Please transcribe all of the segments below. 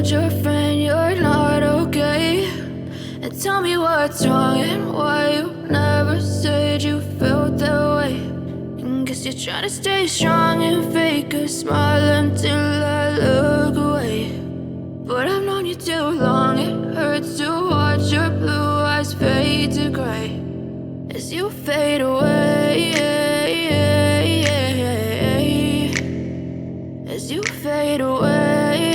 told your friend you're not okay? And tell me what's wrong and why you never said you felt that way. And guess you're trying to stay strong and fake a smile until I look away. But I've known you too long, it hurts to watch your blue eyes fade to gray as you fade away, as you fade away.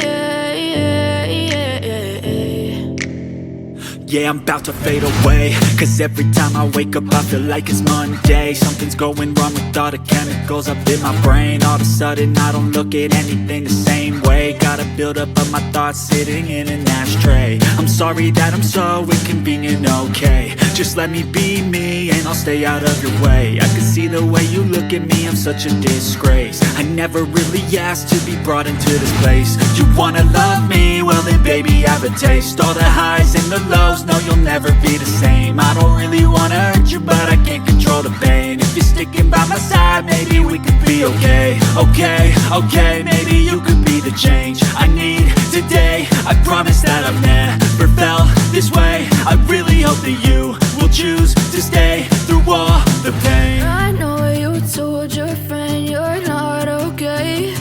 Yeah, I'm about to fade away, cause every time I wake up I feel like it's Monday. Something's going wrong with all the chemicals up in my brain. All of a sudden I don't look at anything the same way. Got a build up of my thoughts sitting in an ashtray. I'm sorry that I'm so inconvenient, okay? Just let me be me and I'll stay out of your way. I can see the way you look at me, I'm such a disgrace. I never really asked to be brought into this place. You wanna love me? Well then baby, have a taste. All the highs and the lows, no, you'll never be the same. I don't really wanna hurt you, but I can't control the pain. If you're sticking by my side, maybe we could be okay. Okay, maybe you could be the change I need today. I promise that I've never felt this way. I really hope that you will choose to stay through all the pain. I know you told your friend you're not okay.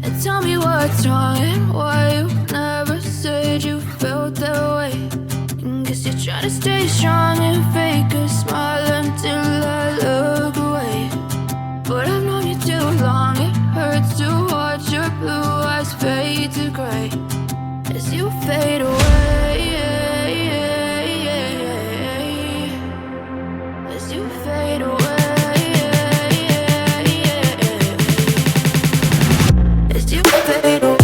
And tell me what's wrong and why you never said you felt that way. Guess you're trying to stay strong and fake a smile until I look away. But I've known you too long, it hurts to watch your blue eyes fade to gray as you fade away, as you fade away, as you fade away.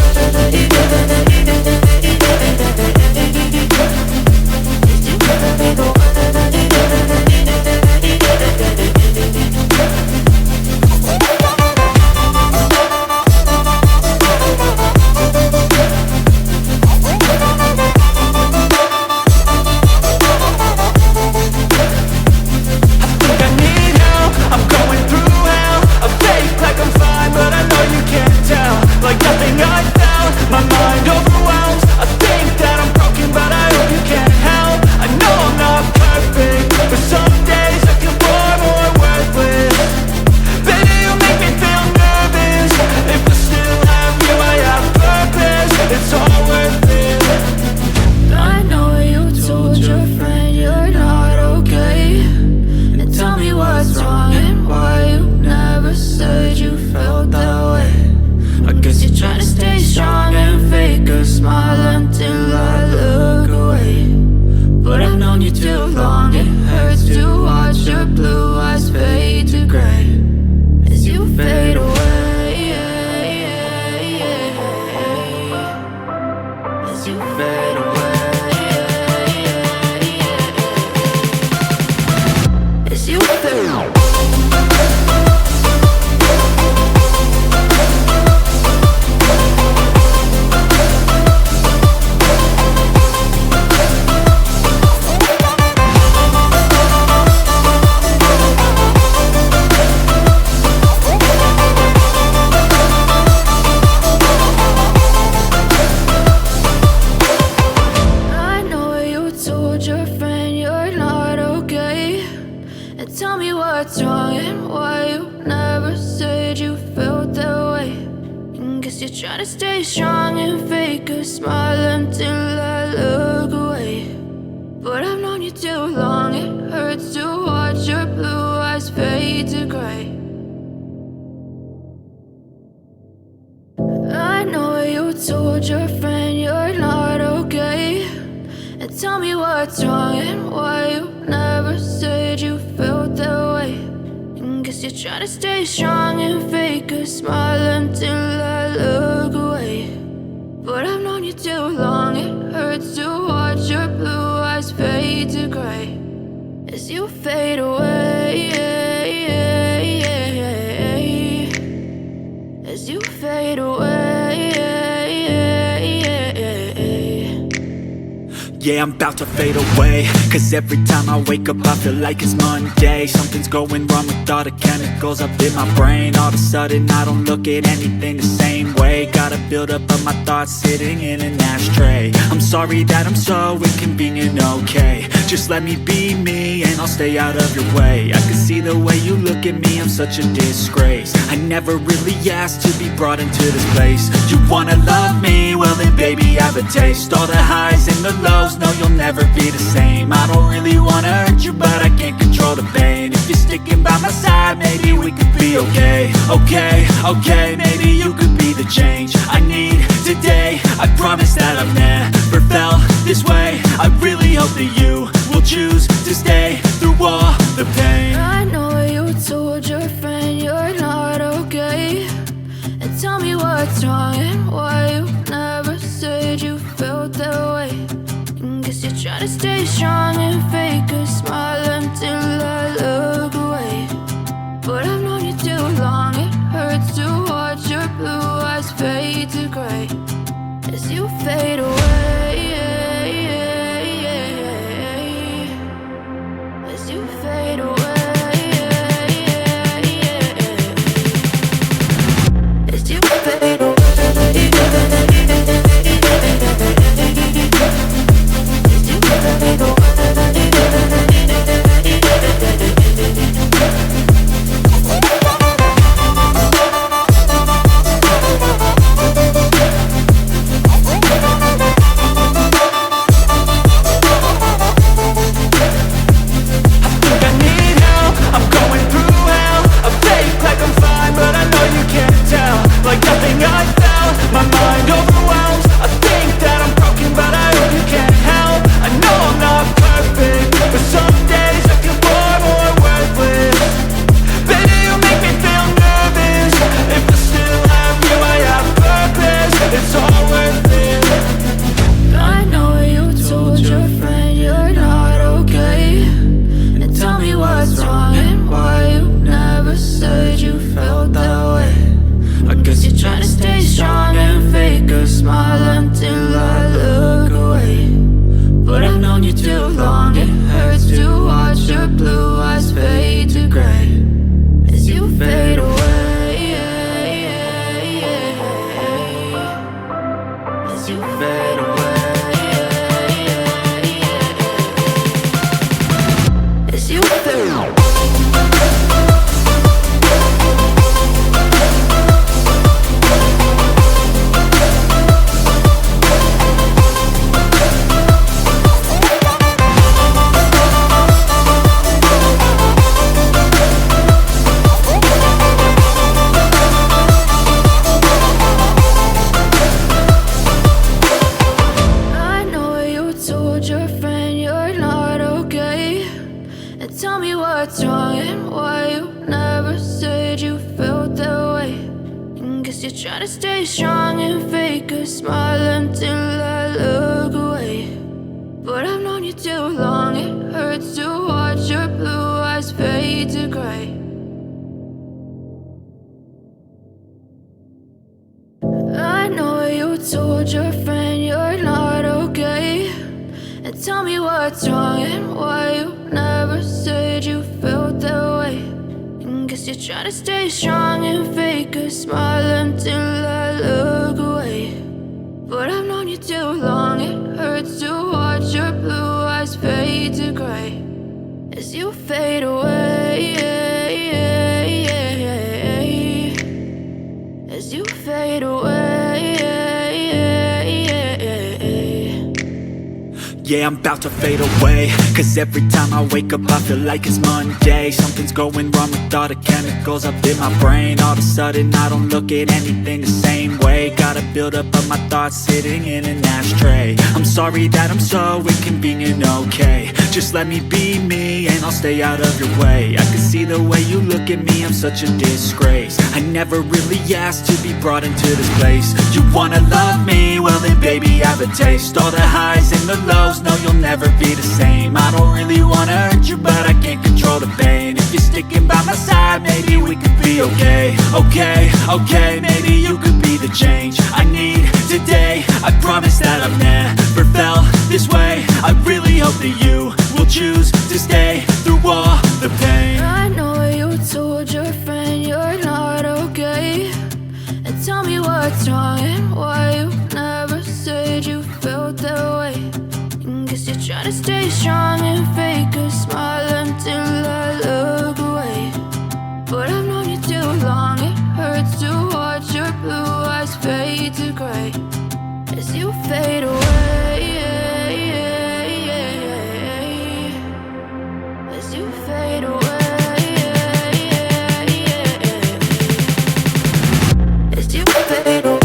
Yeah, I'm about to fade away, cause every time I wake up I feel like it's Monday. Something's going wrong with all the chemicals up in my brain. All of a sudden I don't look at anything the same way. Got a buildup of my thoughts sitting in an ashtray. I'm sorry that I'm so inconvenient, okay. Just let me be me and I'll stay out of your way. I can see the way you look at me, I'm such a disgrace. I never really asked to be brought into this place. You wanna love me? Well then baby, have a taste. All the highs and the lows, no, you'll never be the same. I don't really wanna hurt you, but I can't control the pain. If you're sticking by my side, maybe we could be okay. Okay, maybe you could be the change I need today. I promise that I've never felt this way. I really hope that you will choose to stay through all the pain. I know you told your friend you're not okay, and tell me what's wrong and why you never said you felt that way. Guess you're trying to stay strong and fake a smile until I look away. But I've known you too long, it hurts to watch your blue eyes fade to gray as you fade away. As you fade away. As you fade away. Yeah, I'm about to fade away, cause every time I wake up I feel like it's Monday. Something's going wrong with all the chemicals up in my brain. All of a sudden I don't look at anything the same way. Got a buildup of my thoughts sitting in an ashtray. I'm sorry that I'm so inconvenient, okay. Just let me be me and I'll stay out of your way. I can see the way you look at me, I'm such a disgrace. I never really asked to be brought into this place. You wanna love me? Well then baby, have a taste. All the highs and the lows, no, you'll never be the same. I don't really wanna hurt you, but I can't control the pain. If you're sticking by my side, maybe we could be okay. Okay, maybe you could be the change I need today. I promise that I've never felt this way. fade to gray as you fade away. As you fade away. As you fade away.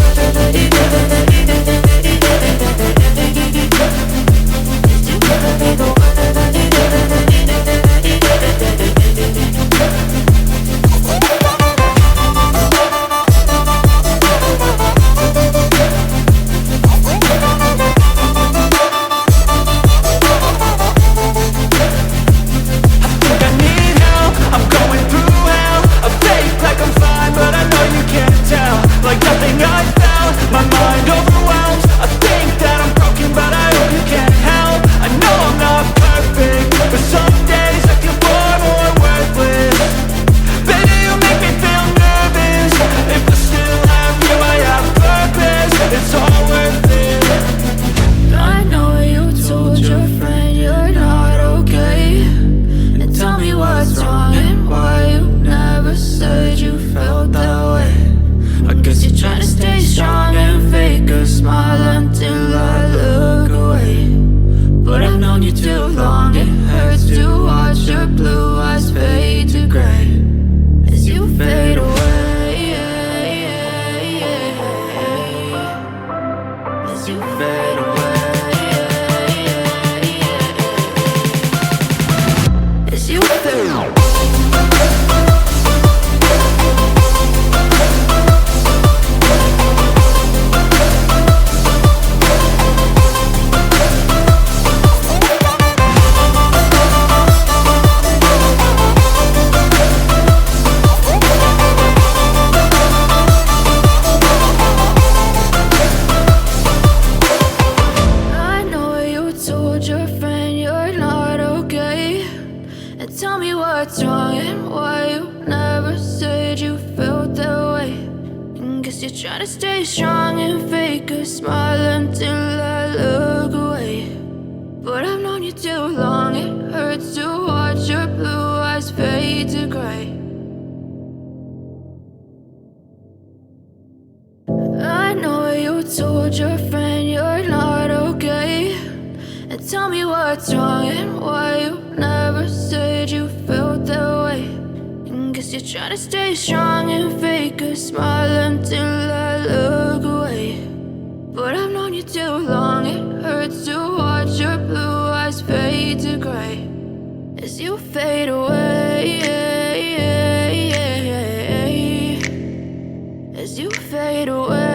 Try to stay strong and fake a smile until I look away. But I've known you too long, it hurts to watch your blue eyes fade to gray. I know you told your friend you're not okay, and tell me what's wrong and why you never said you felt that way. Guess you're trying to stay strong and fake a smile until I look away. But I've known you too long, it hurts to watch your blue eyes fade to gray as you fade away. As you fade away.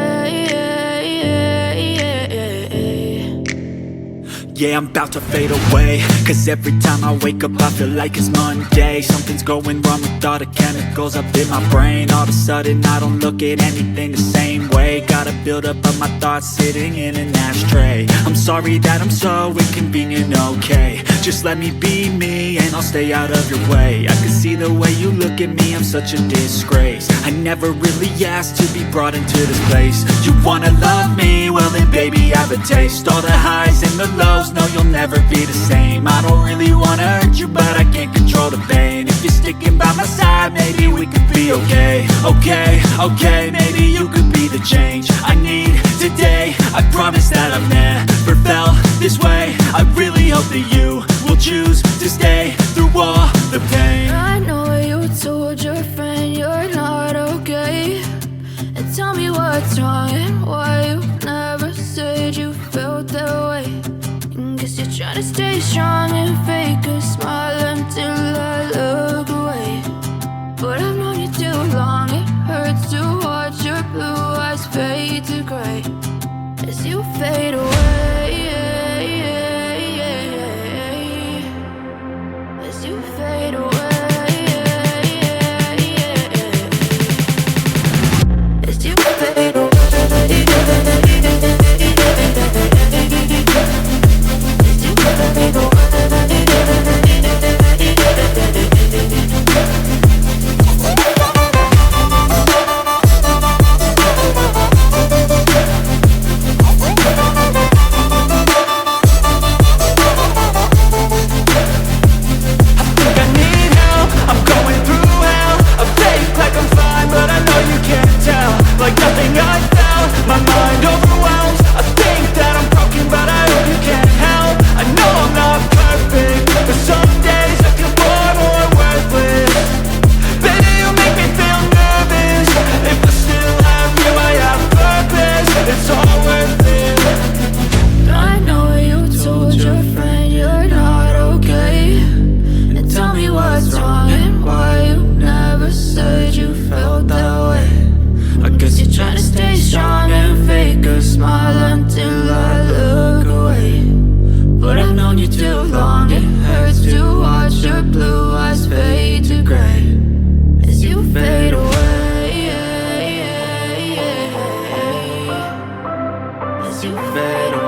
Yeah, I'm about to fade away, cause every time I wake up I feel like it's Monday. Something's going wrong with all the chemicals up in my brain. All of a sudden I don't look at anything the same way. Got a buildup of my thoughts sitting in an ashtray. I'm sorry that I'm so inconvenient, okay. Just let me be me and I'll stay out of your way. I can see the way you look at me, I'm such a disgrace. I never really asked to be brought into this place. You wanna love me? Well then baby I have a taste. All the highs and the lows, no you'll never be the same. I don't really wanna hurt you but I can't control the pain. If you're sticking by my side maybe we could be okay. Okay, maybe you could be the change I need today. I promise that I've never felt this way. I really hope that you will choose to stay through all the pain. I know you told your friend you're not okay, and tell me what's wrong and why you never said you felt that way. Guess you're trying to stay strong and fake a smile until I look away. But I've known you too long, it hurts to watch your blue eyes fade to gray as you fade away. As you fade away. As you fade away. you fade away.